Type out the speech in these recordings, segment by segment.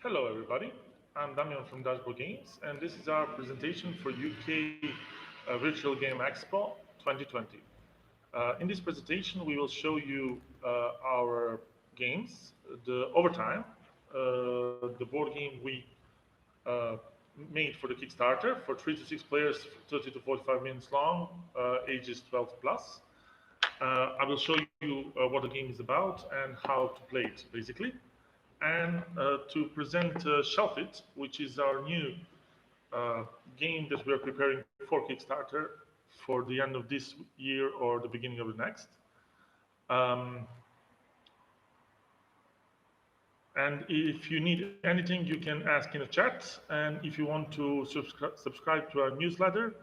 Hello, everybody. I'm Damian from Dashboard Games, and this is our presentation for UK Virtual Game Expo 2020. In this presentation, we will show you our games, the Overtime, the board game we uh, made for the Kickstarter for 3 to 6 players, 30 to 45 minutes long, ages 12 plus. I will show you what the game is about and how to play it, basically. And to present Shelf It, which is our new game that we are preparing for Kickstarter for the end of this year or the beginning of the next. Um, and if you need anything, you can ask in the chat. And if you want to subscribe to our newsletter,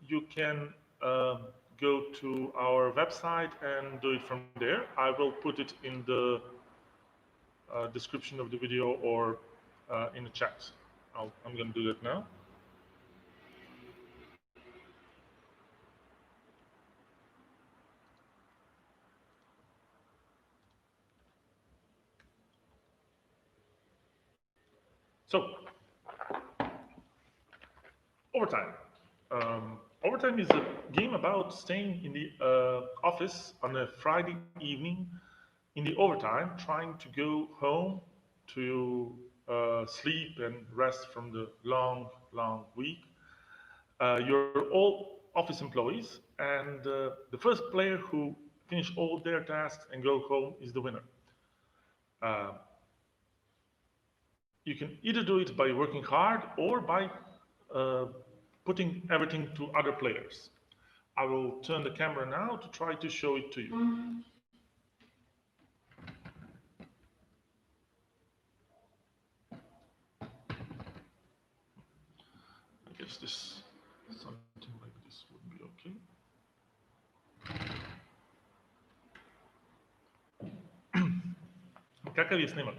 you can go to our website and do it from there. I will put it in the description of the video or in the chat. I'm going to do that now. So, Overtime. Overtime is a game about staying in the office on a Friday evening in the overtime, trying to go home to sleep and rest from the long week. You're all office employees, and the first player who finish all their tasks and go home is the winner. Uh, you can either do it by working hard or by uh, putting everything to other players. I will turn the camera now to try to show it to you. I guess this something like this would be okay. Kakav je snimak?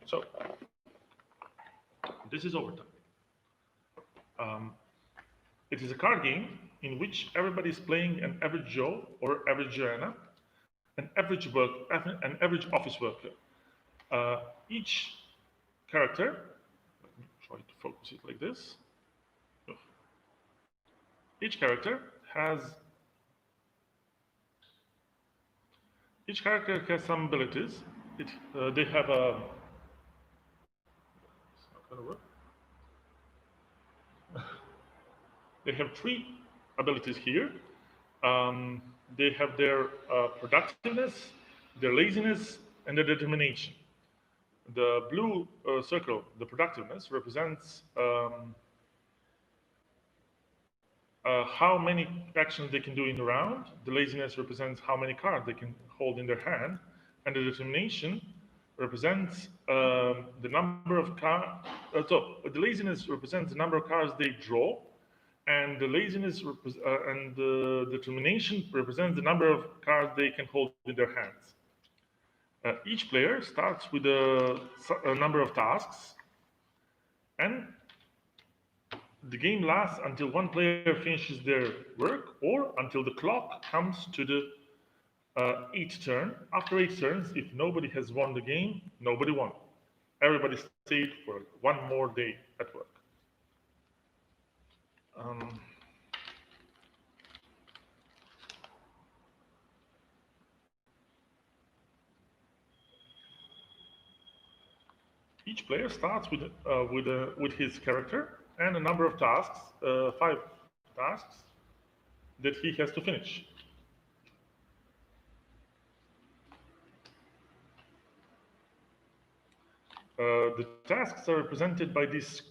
So, this is Overtime. It is a card game in which everybody is playing an average Joe or average Joanna, an average office worker. Each character, let me try to focus it like this. Each character has some abilities. They have a. It's not gonna work. They have three abilities here. They have their productiveness, their laziness, and their determination. The blue circle, the productiveness, represents how many actions they can do in the round. The laziness represents how many cards they can hold in their hand. And the determination represents the number of cards. So the laziness represents the number of cards they draw, and the laziness and the determination represents the number of cards they can hold in their hands. Each player starts with a number of tasks, and the game lasts until one player finishes their work or until the clock comes to the eighth turn. After 8 turns, if nobody has won the game, nobody won. Everybody stayed for one more day at work. Each player starts with his character and a number of tasks, 5 tasks, that he has to finish. The tasks are represented by these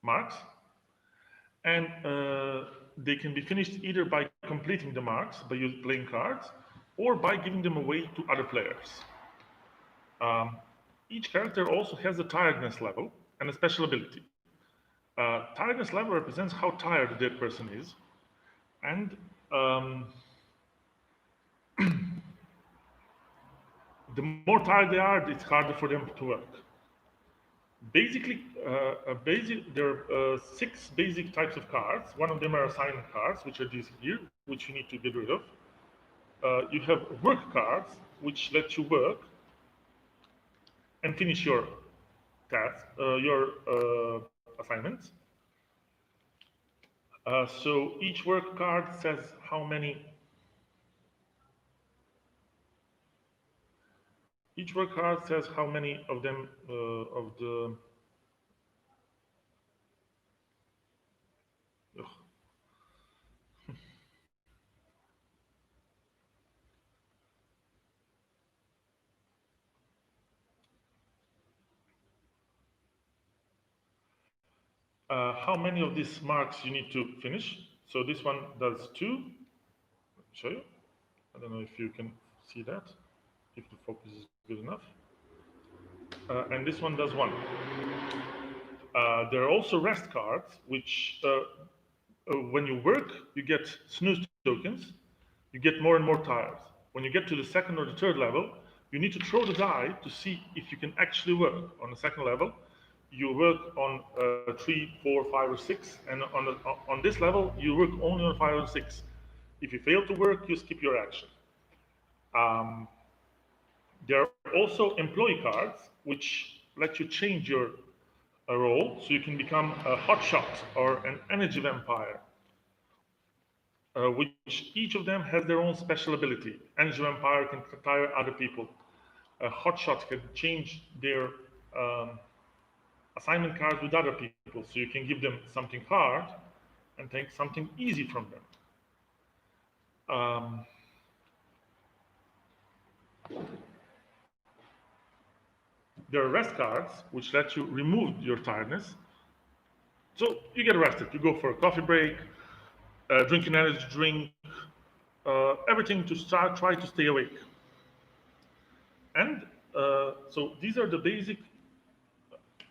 marks, and they can be finished either by completing the marks by playing cards or by giving them away to other players. Each character also has a tiredness level and a special ability. Tiredness level represents how tired that person is, and the more tired they are, it's harder for them to work. Basically, there are six basic types of cards. One of them are assignment cards, which are these here, which you need to get rid of. You have work cards, which let you work and finish your task, your assignments. So each work card says how many. Each work card says how many of them of the. Ugh. How many of these marks you need to finish. So this one does two. Let me show you. I don't know if you can see that, if the focus is good enough. And this one does one. There are also rest cards, which when you work, you get snooze tokens. You get more and more tires. When you get to the second or the third level, you need to throw the die to see if you can actually work. On the second level, you work on 3, 4, 5, or 6, and on this level, you work only on 5 or 6. If you fail to work, you skip your action. Um, there are also employee cards, which let you change your role, so you can become a hotshot or an energy vampire, which each of them has their own special ability. Energy vampire can tire other people. A hotshot can change their um, assignment cards with other people, so you can give them something hard and take something easy from them. Um, there are rest cards, which let you remove your tiredness. So you get rested. You go for a coffee break, drink an energy drink, everything to try to stay awake. And so these are the basic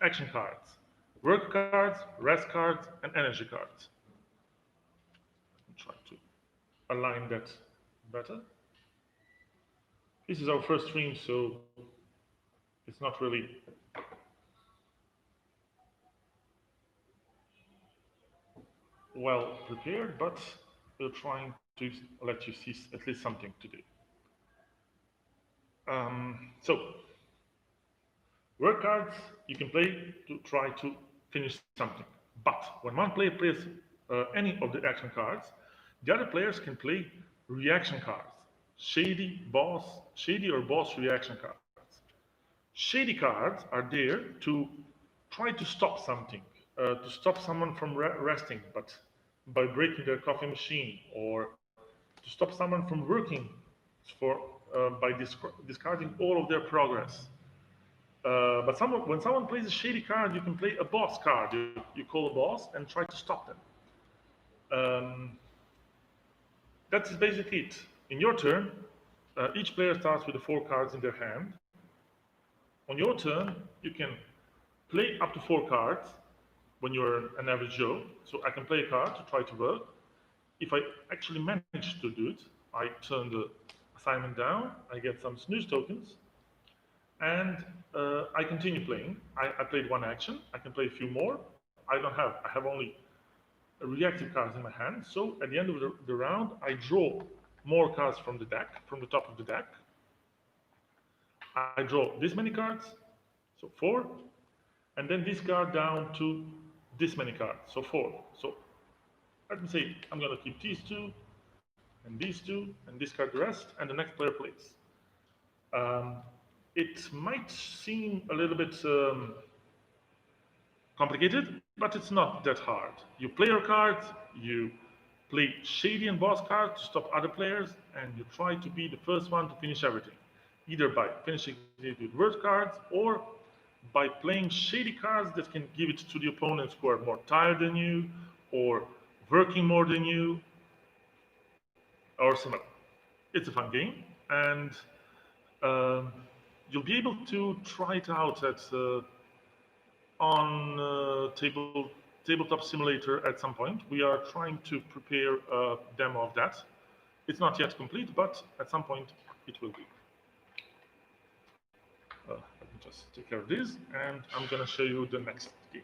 action cards: work cards, rest cards, and energy cards. Try to align that better. This is our first stream, so it's not really well prepared, but we're trying to let you see at least something today. So, work cards you can play to try to finish something. But when one player plays any of the action cards, the other players can play reaction cards, shady or boss reaction cards. Shady cards are there to try to stop something, to stop someone from resting, but by breaking their coffee machine, or to stop someone from working for by discarding all of their progress. But when someone plays a shady card, you can play a boss card. You call a boss and try to stop them. Um, that's basically it. In your turn, each player starts with the 4 cards in their hand. On your turn, you can play up to 4 cards when you're an average Joe. So I can play a card to try to work. If I actually manage to do it, I turn the assignment down, I get some snooze tokens, and I continue playing. I played one action. I can play a few more. I have only reactive cards in my hand. So at the end of the round, I draw more cards from the deck, from the top of the deck. I draw this many cards, so 4, and then discard down to this many cards, so 4. So let me say I'm going to keep these two, and these two, and discard the rest, and the next player plays. Um, it might seem a little bit complicated, but it's not that hard. You play your cards, you play shady and boss cards to stop other players, and you try to be the first one to finish everything, either by finishing it with worse cards or by playing shady cards that can give it to the opponents who are more tired than you or working more than you or similar. It's a fun game, and um, you'll be able to try it out on tabletop simulator at some point. We are trying to prepare a demo of that. It's not yet complete, but at some point it will be. Let me just take care of this, and I'm gonna show you the next game.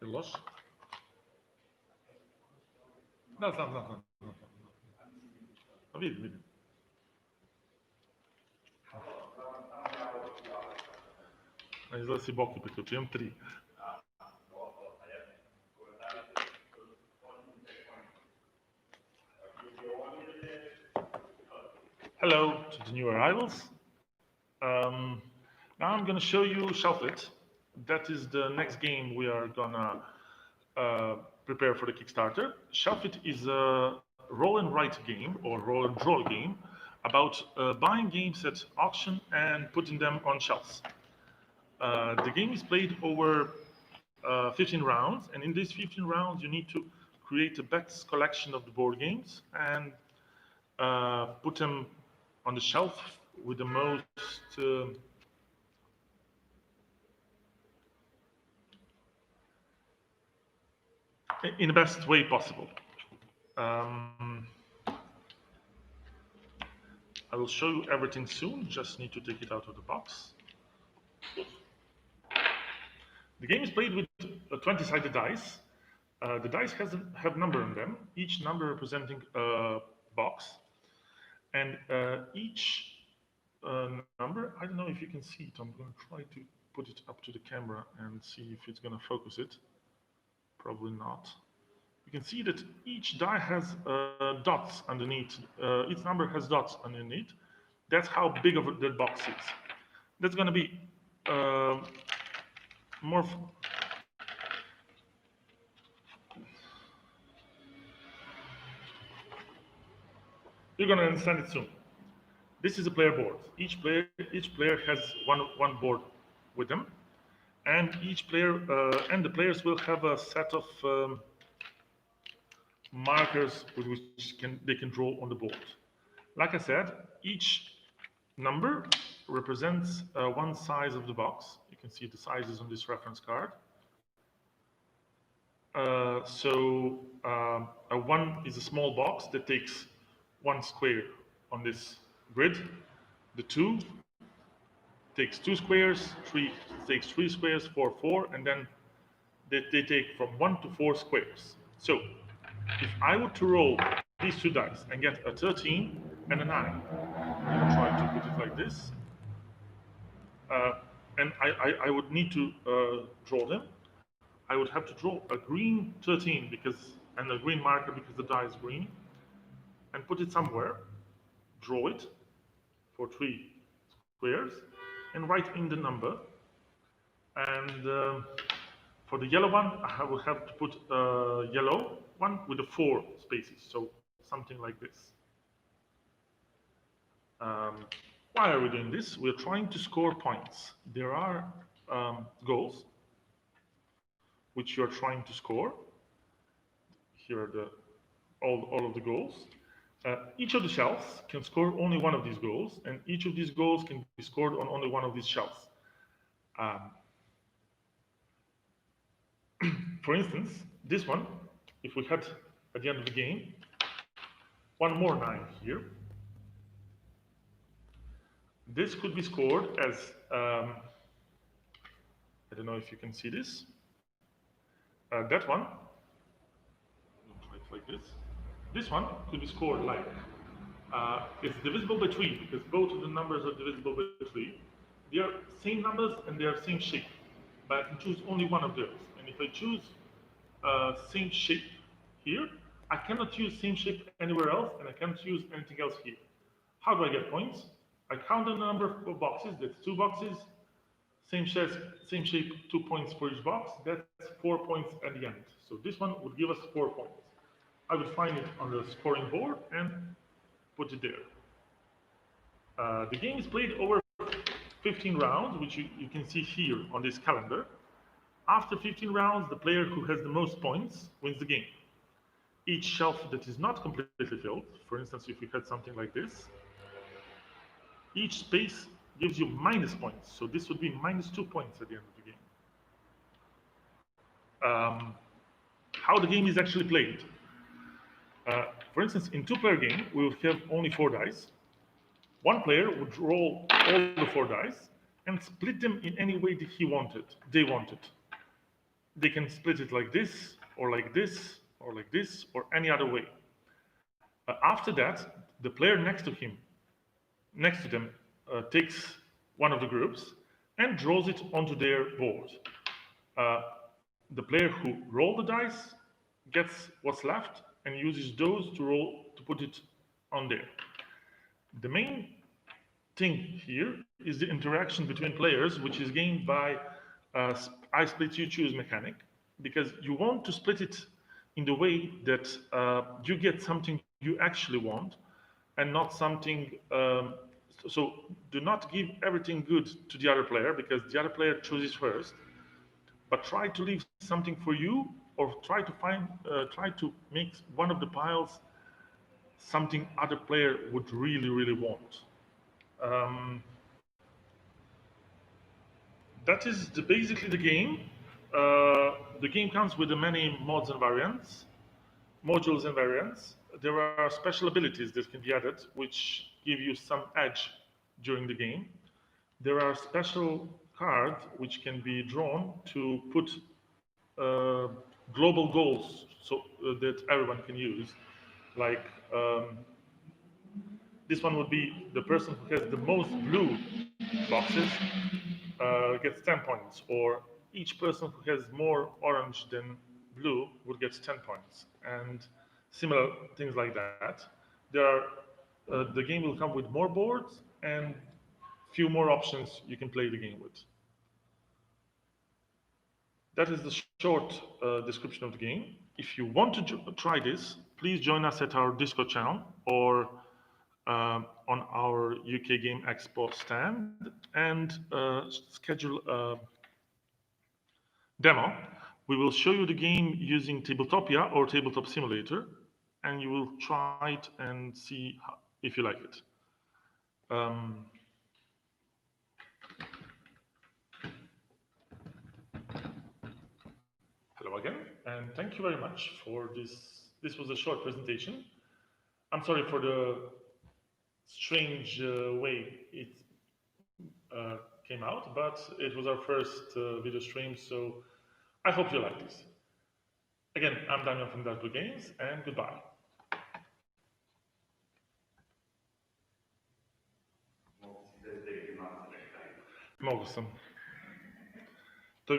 Je los? No. Vedi. Izgleda si boki priključujem 3. Hello to the new arrivals. Now I'm going to show you Shelf It. That is the next game we are gonna prepare for the Kickstarter. Shelf It is a roll and write game or roll and draw game about buying games at auction and putting them on shelves. The game is played over 15 rounds, and in these 15 rounds, you need to create a best collection of the board games and put them on the shelf with the most in the best way possible. I will show you everything soon, just need to take it out of the box. The game is played with 20-sided dice. The dice have number on them, each number representing a box. And each number, I don't know if you can see it, I'm going to try to put it up to the camera and see if it's going to focus it. Probably not. You can see that each die has dots underneath. Each number has dots underneath. That's how big of the box is. That's going to be more. You're going to understand it soon. This is a player board. Each player has one board with them, and each player and the players will have a set of markers with which they can draw on the board. Like I said, each number represents one size of the box. You can see the sizes on this reference card. A 1 is a small box that takes 1 square on this grid. The 2 takes 2 squares, 3 takes 3 squares, 4, 4, and then they take from 1 to 4 squares. So if I were to roll these 2 dice and get a 13 and a 9, I'm trying to put it like this, and I would need to draw them. I would have to draw a green 13 and a green marker because the die is green, and put it somewhere, draw it for 3 squares, and write in the number. And for the yellow one, I will have to put a yellow one with the 4 spaces, so something like this. Why are we doing this? We're trying to score points. There are goals which you're trying to score. Here are all of the goals. Each of the shelves can score only one of these goals, and each of these goals can be scored on only one of these shelves. For instance, this one, if we had at the end of the game one more 9 here, this could be scored as, I don't know if you can see this, that one, like this. This one could be scored like, it's divisible by 3, because both of the numbers are divisible by 3. They are same numbers and they are same shape, but I can choose only one of those. And if I choose same shape here, I cannot use same shape anywhere else, and I cannot use anything else here. How do I get points? I count the number of boxes. That's 2 boxes. Same shape, 2 points for each box. That's 4 points at the end. So this one would give us 4 points. I would find it on the scoring board and put it there. The game is played over 15 rounds, which you can see here on this calendar. After 15 rounds, the player who has the most points wins the game. each shelf that is not completely filled, for instance, if you had something like this, each space gives you minus points. So this would be minus 2 points at the end of the game. Um, how the game is actually played. For instance, in two-player game, we would have only 4 dice. One player would roll all the 4 dice and split them in any way that they wanted. They can split it like this, or like this, or like this, or any other way. After that, the player next to them, takes one of the groups and draws it onto their board. Uh, the player who rolled the dice gets what's left and uses those to put it on there. The main thing here is the interaction between players, which is gained by I split you choose mechanic, because you want to split it in the way that you get something you actually want and not something. So do not give everything good to the other player because the other player chooses first, but try to leave something for you, or try to make one of the piles something other player would really want. Um, that is basically the game. The game comes with many mods and variants, modules and variants. There are special abilities that can be added, which give you some edge during the game. There are special cards which can be drawn to put uh, global goals that everyone can use. Like this one would be the person who has the most blue boxes gets 10 points, or each person who has more orange than blue would get 10 points, and similar things like that. The game will come with more boards and few more options you can play the game with. That is the short description of the game. If you want to try this, please join us at our Discord channel or on our UK Game Expo stand and schedule a demo. We will show you the game using Tabletopia or Tabletop Simulator, and you will try it and see if you like it. Um, Hello again, and thank you very much for this. This was a short presentation. I'm sorry for the strange way it came out, but it was our first video stream, so I hope you like this. Again, I'm Daniel from Virtual Games, and goodbye. Mogę sam. To...